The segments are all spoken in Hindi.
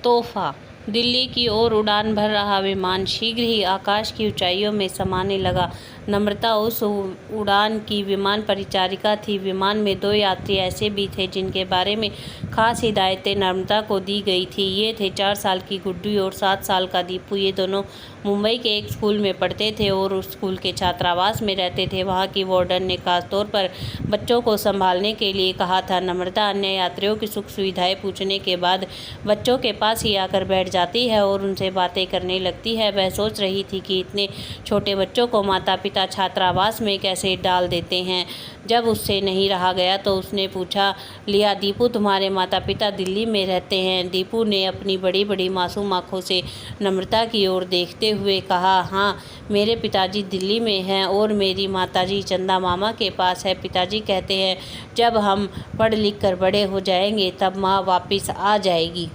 तोहफा। दिल्ली की ओर उड़ान भर रहा विमान शीघ्र ही आकाश की ऊंचाइयों में समाने लगा। नम्रता उस उड़ान की विमान परिचारिका थी। विमान में 2 यात्री ऐसे भी थे जिनके बारे में खास हिदायतें नम्रता को दी गई थी। ये थे 4 साल की गुड्डी और 7 साल का दीपू। ये दोनों मुंबई के एक स्कूल में पढ़ते थे और उस स्कूल के छात्रावास में रहते थे। वहाँ की वार्डन ने खास तौर पर बच्चों को संभालने के लिए कहा था। नम्रता अन्य यात्रियों की सुख सुविधाएं पूछने के बाद बच्चों के पास ही आकर बैठ जाती है और उनसे बातें करने लगती है। वह सोच रही थी कि इतने छोटे बच्चों को माता पिता छात्रावास में कैसे डाल देते हैं। जब उससे नहीं रहा गया तो उसने पूछा, लिया दीपू, तुम्हारे माता पिता दिल्ली में रहते हैं? दीपू ने अपनी बड़ी बड़ी मासूम आंखों से नम्रता की ओर देखते हुए कहा, हाँ, मेरे पिताजी दिल्ली में हैं और मेरी माताजी चंदा मामा के पास है। पिताजी कहते हैं जब हम पढ़ लिख कर बड़े हो जाएंगे तब माँ वापस आ जाएगी।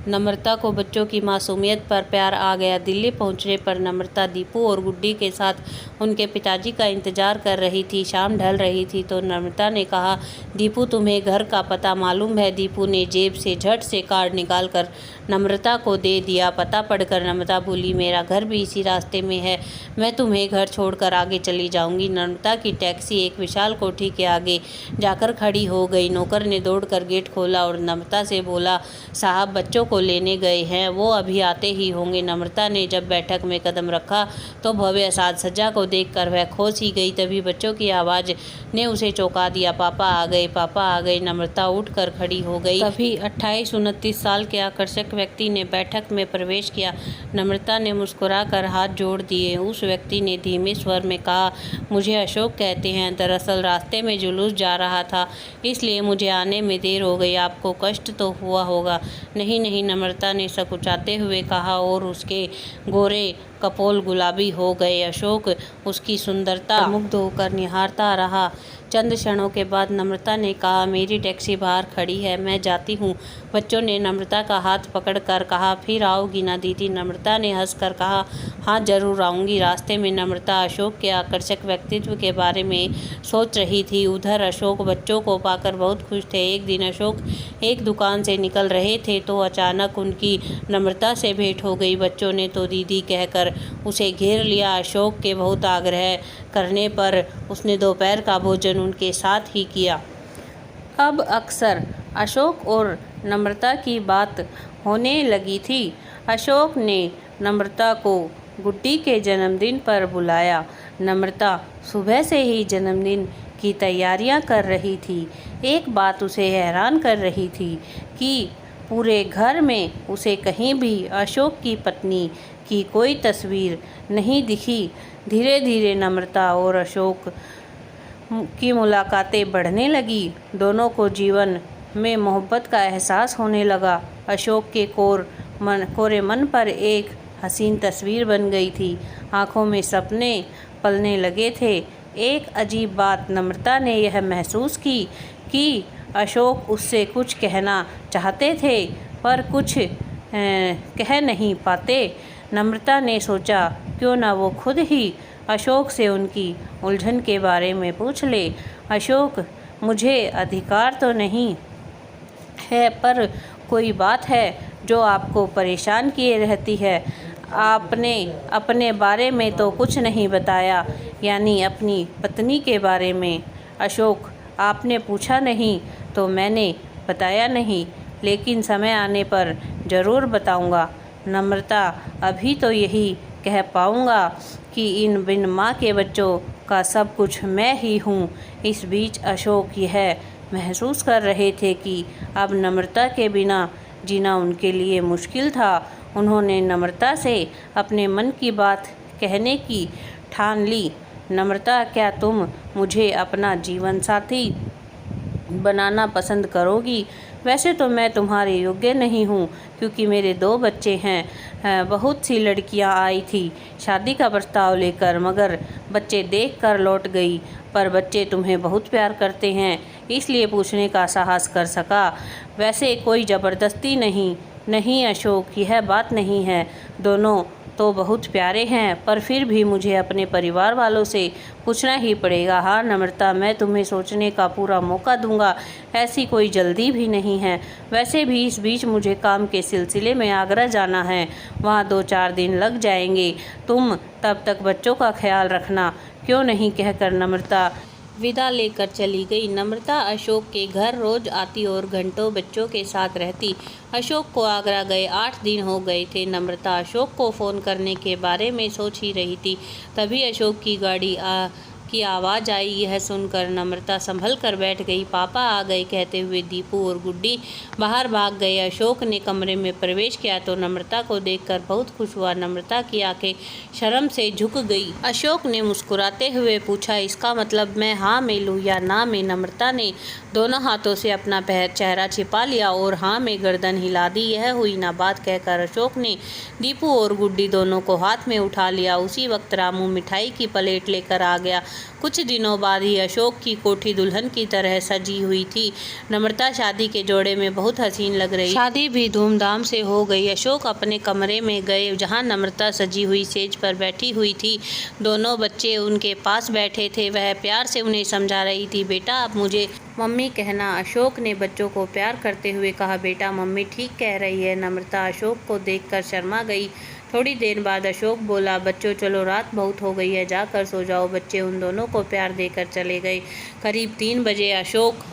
नम्रता को बच्चों की मासूमियत पर प्यार आ गया। दिल्ली पहुंचने पर नम्रता दीपू और गुड्डी के साथ उनके पिताजी का इंतजार कर रही थी। शाम ढल रही थी तो नम्रता ने कहा, दीपू, तुम्हें घर का पता मालूम है? दीपू ने जेब से झट से कार्ड निकालकर नम्रता को दे दिया। पता पढ़कर नम्रता बोली, मेरा घर भी इसी रास्ते में है, मैं तुम्हें घर छोड़कर आगे चली जाऊंगी। नम्रता की टैक्सी एक विशाल कोठी के आगे जाकर खड़ी हो गई। नौकर ने दौड़कर गेट खोला और नम्रता से बोला, साहब बच्चों को लेने गए हैं, वो अभी आते ही होंगे। नम्रता ने जब बैठक में कदम रखा तो भव्य साज सज्जा को देखकर वह खो सी गई। तभी बच्चों की आवाज़ ने उसे चौंका दिया, पापा आ गए, पापा आ गए। नम्रता उठकर खड़ी हो गई। तभी 28-29 साल के आकर्षक व्यक्ति ने बैठक में प्रवेश किया। नम्रता ने मुस्कुराकर हाथ जोड़ दिए। उस व्यक्ति ने धीमे स्वर में कहा, मुझे अशोक कहते हैं। दरअसल रास्ते में जुलूस जा रहा था, इसलिए मुझे आने में देर हो गई। आपको कष्ट तो हुआ होगा? नहीं नहीं, नम्रता ने सकुचाते हुए कहा और उसके गोरे कपोल गुलाबी हो गए। अशोक उसकी सुंदरता मुग्ध होकर निहारता रहा। चंद क्षणों के बाद नम्रता ने कहा, मेरी टैक्सी बाहर खड़ी है, मैं जाती हूँ। बच्चों ने नम्रता का हाथ पकड़कर कहा, फिर आओगी ना दीदी? नम्रता ने हंसकर कहा, हाँ जरूर आऊँगी। रास्ते में नम्रता अशोक के आकर्षक व्यक्तित्व के बारे में सोच रही थी। उधर अशोक बच्चों को पाकर बहुत खुश थे। एक दिन अशोक एक दुकान से निकल रहे थे तो अचानक उनकी नम्रता से भेंट हो गई। बच्चों ने तो दीदी कहकर उसे घेर लिया। अशोक के बहुत आग्रह करने पर उसने दोपहर का भोजन उनके साथ ही किया। अब अक्सर अशोक और नम्रता की बात होने लगी थी। अशोक ने नम्रता को गुड्डी के जन्मदिन पर बुलाया। नम्रता सुबह से ही जन्मदिन की तैयारियां कर रही थी। एक बात उसे हैरान कर रही थी कि पूरे घर में उसे कहीं भी अशोक की पत्नी की कोई तस्वीर नहीं दिखी। धीरे धीरे नम्रता और अशोक की मुलाकातें बढ़ने लगी। दोनों को जीवन में मोहब्बत का एहसास होने लगा। अशोक के कोरे मन पर एक हसीन तस्वीर बन गई थी। आंखों में सपने पलने लगे थे। एक अजीब बात नम्रता ने यह महसूस की कि अशोक उससे कुछ कहना चाहते थे पर कुछ कह नहीं पाते। नम्रता ने सोचा, क्यों ना वो खुद ही अशोक से उनकी उलझन के बारे में पूछ ले। अशोक, मुझे अधिकार तो नहीं है पर कोई बात है जो आपको परेशान किए रहती है। आपने अपने बारे में तो कुछ नहीं बताया, यानी अपनी पत्नी के बारे में। अशोक, आपने पूछा नहीं तो मैंने बताया नहीं, लेकिन समय आने पर ज़रूर बताऊंगा। नम्रता, अभी तो यही कह पाऊंगा कि इन बिन माँ के बच्चों का सब कुछ मैं ही हूँ। इस बीच अशोक यह महसूस कर रहे थे कि अब नम्रता के बिना जीना उनके लिए मुश्किल था। उन्होंने नम्रता से अपने मन की बात कहने की ठान ली। नम्रता, क्या तुम मुझे अपना जीवन साथी बनाना पसंद करोगी? वैसे तो मैं तुम्हारे योग्य नहीं हूँ क्योंकि मेरे 2 बच्चे हैं। बहुत सी लड़कियाँ आई थी शादी का प्रस्ताव लेकर, मगर बच्चे देखकर लौट गई। पर बच्चे तुम्हें बहुत प्यार करते हैं, इसलिए पूछने का साहस कर सका। वैसे कोई ज़बरदस्ती नहीं। नहीं अशोक, यह बात नहीं है। दोनों तो बहुत प्यारे हैं, पर फिर भी मुझे अपने परिवार वालों से पूछना ही पड़ेगा। हाँ नम्रता, मैं तुम्हें सोचने का पूरा मौका दूंगा, ऐसी कोई जल्दी भी नहीं है। वैसे भी इस बीच मुझे काम के सिलसिले में आगरा जाना है, वहाँ 2-4 दिन लग जाएंगे। तुम तब तक बच्चों का ख्याल रखना। क्यों नहीं, कहकर नम्रता विदा लेकर चली गई। नम्रता अशोक के घर रोज आती और घंटों बच्चों के साथ रहती। अशोक को आगरा गए 8 दिन हो गए थे। नम्रता अशोक को फ़ोन करने के बारे में सोच ही रही थी, तभी अशोक की गाड़ी की आवाज़ आई। यह सुनकर नम्रता संभल कर बैठ गई। पापा आ गए, कहते हुए दीपू और गुड्डी बाहर भाग गए। अशोक ने कमरे में प्रवेश किया तो नम्रता को देखकर बहुत खुश हुआ। नम्रता की आंखें शर्म से झुक गई। अशोक ने मुस्कुराते हुए पूछा, इसका मतलब मैं हाँ में लूँ या ना में? नम्रता ने दोनों हाथों से अपना चेहरा छिपा लिया और हाँ में गर्दन हिला दी। यह हुई ना बात, कहकर अशोक ने दीपू और गुड्डी दोनों को हाथ में उठा लिया। उसी वक्त रामू मिठाई की प्लेट लेकर आ गया। कुछ दिनों बाद ही अशोक की कोठी दुल्हन की तरह सजी हुई थी। नम्रता शादी के जोड़े में बहुत हसीन लग रही। शादी भी धूमधाम से हो गई। अशोक अपने कमरे में गए, जहां नम्रता सजी हुई सेज पर बैठी हुई थी। दोनों बच्चे उनके पास बैठे थे। वह प्यार से उन्हें समझा रही थी। बेटा, अब मुझे मम्मी कहना, अशोक ने बच्चों को प्यार करते हुए कहा। बेटा, मम्मी ठीक कह रही है। नम्रता अशोक को देखकर शर्मा गई। थोड़ी देर बाद अशोक बोला, बच्चों चलो, रात बहुत हो गई है, जाकर सो जाओ। बच्चे उन दोनों को प्यार देकर चले गए। करीब 3 बजे अशोक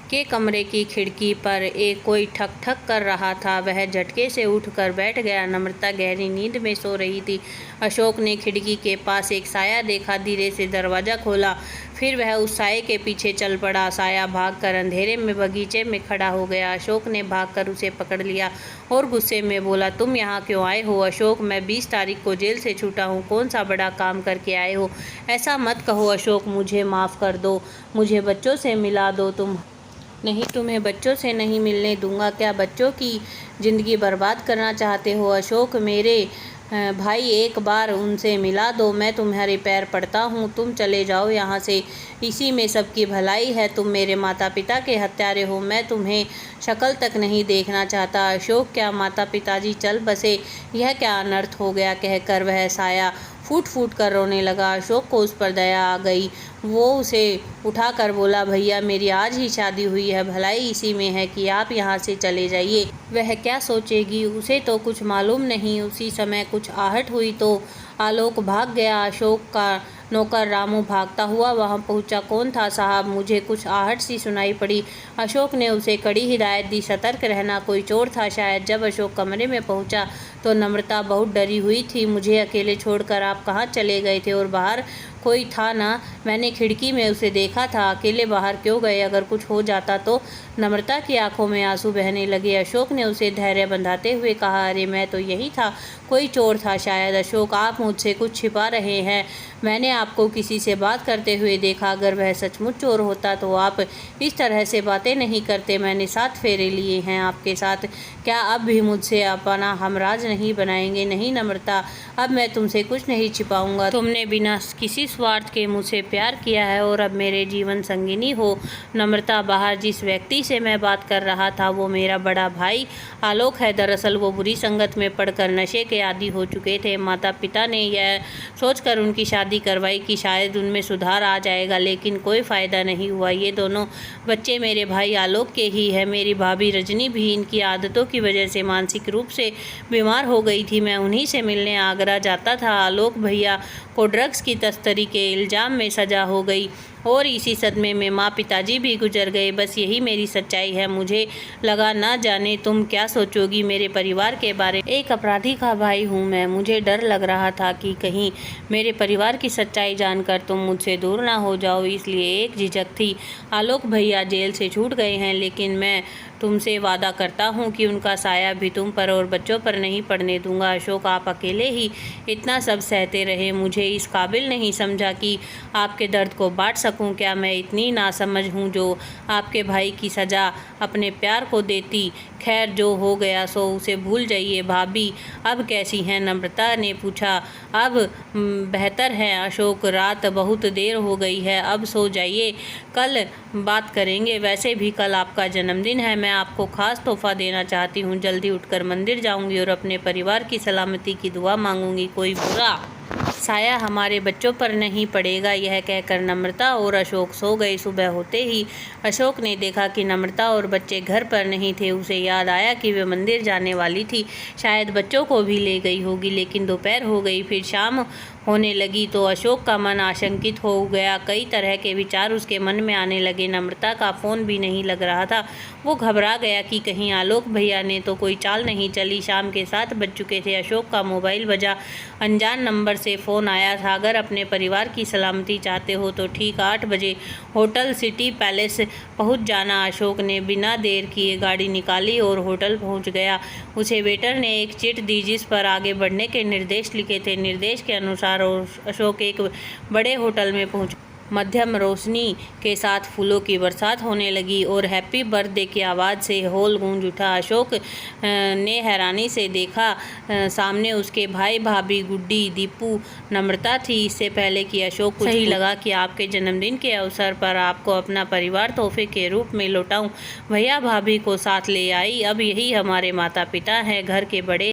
के कमरे की खिड़की पर एक कोई ठक ठक कर रहा था। वह झटके से उठकर बैठ गया। नम्रता गहरी नींद में सो रही थी। अशोक ने खिड़की के पास एक साया देखा, धीरे से दरवाज़ा खोला, फिर वह उस साये के पीछे चल पड़ा। साया भागकर अंधेरे में बगीचे में खड़ा हो गया। अशोक ने भागकर उसे पकड़ लिया और गुस्से में बोला, तुम यहाँ क्यों आए हो? अशोक, मैं 20 तारीख को जेल से छूटा हूँ। कौन सा बड़ा काम करके आए हो? ऐसा मत कहो अशोक, मुझे माफ़ कर दो, मुझे बच्चों से मिला दो। तुम नहीं, तुम्हें बच्चों से नहीं मिलने दूंगा। क्या बच्चों की ज़िंदगी बर्बाद करना चाहते हो? अशोक, मेरे भाई, एक बार उनसे मिला दो, मैं तुम्हारे पैर पड़ता हूँ। तुम चले जाओ यहाँ से, इसी में सबकी भलाई है। तुम मेरे माता पिता के हत्यारे हो, मैं तुम्हें शक्ल तक नहीं देखना चाहता। अशोक, क्या माता पिताजी चल बसे? यह क्या अनर्थ हो गया? कहकर वह साया फूट फूट कर रोने लगा। अशोक को उस पर दया आ गई। वो उसे उठाकर बोला, भैया, मेरी आज ही शादी हुई है, भलाई इसी में है कि आप यहाँ से चले जाइए। वह क्या सोचेगी, उसे तो कुछ मालूम नहीं। उसी समय कुछ आहट हुई तो आलोक भाग गया। अशोक का नौकर रामू भागता हुआ वहां पहुंचा। कौन था साहब? मुझे कुछ आहट सी सुनाई पड़ी। अशोक ने उसे कड़ी हिदायत दी, सतर्क रहना, कोई चोर था शायद। जब अशोक कमरे में पहुंचा तो नम्रता बहुत डरी हुई थी। मुझे अकेले छोड़कर आप कहाँ चले गए थे? और बाहर कोई था ना? मैंने खिड़की में उसे देखा था। अकेले बाहर क्यों गए? अगर कुछ हो जाता तो? नम्रता की आंखों में आंसू बहने लगे। अशोक ने उसे धैर्य बंधाते हुए कहा, अरे मैं तो यही था, कोई चोर था शायद। अशोक, आप मुझसे कुछ छिपा रहे हैं। मैंने आपको किसी से बात करते हुए देखा। अगर वह सचमुच चोर होता तो आप इस तरह से बातें नहीं करते। मैंने 7 फेरे लिए हैं आपके साथ। क्या अब भी मुझसे अपना हमराज नहीं बनाएंगे? नहीं नम्रता, अब मैं तुमसे कुछ नहीं छिपाऊंगा। तुमने बिना किसी स्वार्थ के मुझसे प्यार किया है और अब मेरे जीवन संगिनी हो। नम्रता, बाहर जिस व्यक्ति से मैं बात कर रहा था वो मेरा बड़ा भाई आलोक है। दरअसल वो बुरी संगत में पड़कर नशे के आदी हो चुके थे। माता पिता ने यह सोचकर उनकी शादी करवाई कि शायद उनमें सुधार आ जाएगा, लेकिन कोई फ़ायदा नहीं हुआ। ये दोनों बच्चे मेरे भाई आलोक के ही है। मेरी भाभी रजनी भी इनकी आदतों की वजह से मानसिक रूप से बीमार हो गई थी। मैं उन्हीं से मिलने आगरा जाता था। आलोक भैया को ड्रग्स की तस्करी के इल्ज़ाम में सज़ा हो गई और इसी सदमे में माँ पिताजी भी गुजर गए। बस यही मेरी सच्चाई है। मुझे लगा ना जाने तुम क्या सोचोगी मेरे परिवार के बारे में। एक अपराधी का भाई हूँ मैं। मुझे डर लग रहा था कि कहीं मेरे परिवार की सच्चाई जानकर तुम मुझसे दूर ना हो जाओ, इसलिए एक झिझक थी। आलोक भैया जेल से छूट गए हैं, लेकिन मैं तुमसे वादा करता हूँ कि उनका साया भी तुम पर और बच्चों पर नहीं पड़ने दूंगा। अशोक, आप अकेले ही इतना सब सहते रहे। मुझे इस काबिल नहीं समझा कि आपके दर्द को बांट सकूं। क्या मैं इतनी नासमझ हूँ जो आपके भाई की सज़ा अपने प्यार को देती? खैर, जो हो गया सो उसे भूल जाइए। भाभी अब कैसी हैं? नम्रता ने पूछा। अब बेहतर है अशोक, रात बहुत देर हो गई है, अब सो जाइए, कल बात करेंगे। वैसे भी कल आपका जन्मदिन है, मैं मैं आपको खास तोहफा देना चाहती हूँ। जल्दी उठकर मंदिर जाऊँगी और अपने परिवार की सलामती की दुआ मांगूंगी। कोई बुरा साया हमारे बच्चों पर नहीं पड़ेगा। यह कहकर नम्रता और अशोक सो गए। सुबह होते ही अशोक ने देखा कि नम्रता और बच्चे घर पर नहीं थे। उसे याद आया कि वे मंदिर जाने वाली थी, शायद बच्चों को भी ले गई होगी। लेकिन दोपहर हो गई, फिर शाम होने लगी तो अशोक का मन आशंकित हो गया। कई तरह के विचार उसके मन में आने लगे। नम्रता का फ़ोन भी नहीं लग रहा था। वो घबरा गया कि कहीं आलोक भैया ने तो कोई चाल नहीं चली। शाम के 7 बज चुके थे। अशोक का मोबाइल बजा। अनजान नंबर से फ़ोन आया था। अगर अपने परिवार की सलामती चाहते हो तो ठीक 8 बजे होटल सिटी पैलेस पहुंच जाना। अशोक ने बिना देर किए गाड़ी निकाली और होटल पहुंच गया। उसे वेटर ने एक चिट दी जिस पर आगे बढ़ने के निर्देश लिखे थे। निर्देश के अनुसार अशोक एक बड़े होटल में पहुंचा। मध्यम रोशनी के साथ फूलों की बरसात होने लगी और हैप्पी बर्थडे की आवाज़ से हॉल गूंज उठा। अशोक ने हैरानी से देखा, सामने उसके भाई भाभी, गुड्डी, दीपू, नम्रता थी। इससे पहले कि अशोक को सही लगा कि आपके जन्मदिन के अवसर पर आपको अपना परिवार तोहफे के रूप में लौटाऊं, भैया भाभी को साथ ले आई। अब यही हमारे माता पिता हैं। घर के बड़े